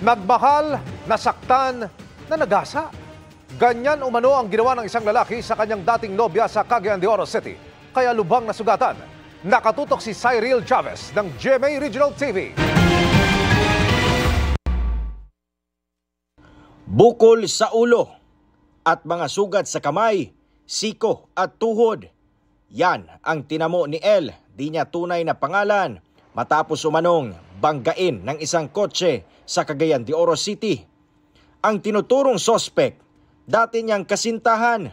Nagmahal, nasaktan, na nagasa. Ganyan umano ang ginawa ng isang lalaki sa kanyang dating nobya sa Cagayan de Oro City. Kaya lubhang nasugatan. Nakatutok si Cyril Chavez ng GMA Regional TV. Bukol sa ulo at mga sugat sa kamay, siko at tuhod. Yan ang tinamo ni El, di niya tunay na pangalan, matapos umanong banggain ng isang kotse sa Cagayan de Oro City. Ang tinuturong sospek, dati niyang kasintahan.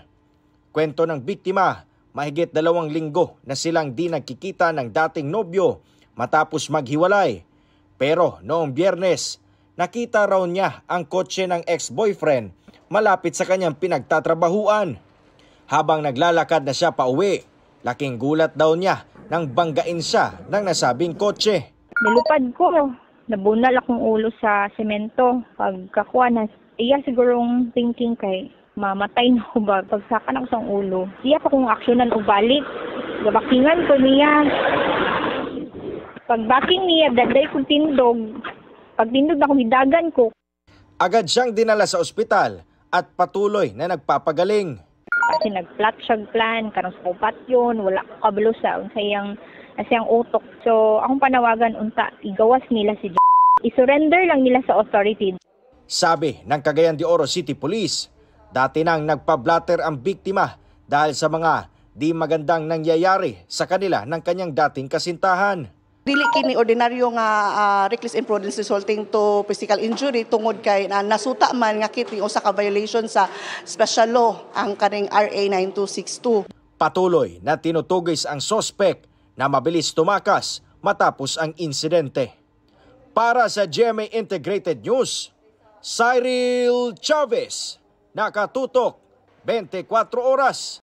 Kwento ng biktima, mahigit 2 linggo na silang di nagkikita ng dating nobyo matapos maghiwalay. Pero noong Biyernes, nakita raw niya ang kotse ng ex-boyfriend malapit sa kanyang pinagtatrabahuan. Habang naglalakad na siya pauwi, laking gulat daw niya nang banggain siya ng nasabing kotse. Nilupad ko, nabunal akong ulo sa semento. Pagkakuha na, iya sigurong thinking kay mamatay na ko ba. Pagsakan ako sa ulo, iya pa kong aksyonan o balik. Gabakingan ko niya. Pagbaking niya, daday kong tindog. Pagtindog na akong hidagan ko. Agad siyang dinala sa ospital at patuloy na nagpapagaling. Kasi nag-flat siyang plan, karong sa kupat yun, wala ko kabalo sa unsayang utok. So, akong panawagan unta, igawas nila si I-surrender lang nila sa authority. Sabi ng Cagayan de Oro City Police, dati nang nagpa-blatter ang biktima dahil sa mga di magandang nangyayari sa kanila ng kanyang dating kasintahan. Dili kini ordinaryo nga reckless imprudence resulting to physical injury tungod kay nasuta man nga kit usa ka violation sa special law ang kaning RA 9262. Patuloy na tinutugis ang sospek na mabilis tumakas matapos ang insidente. Para sa GMA Integrated News, Cyril Chavez, nakatutok 24 oras.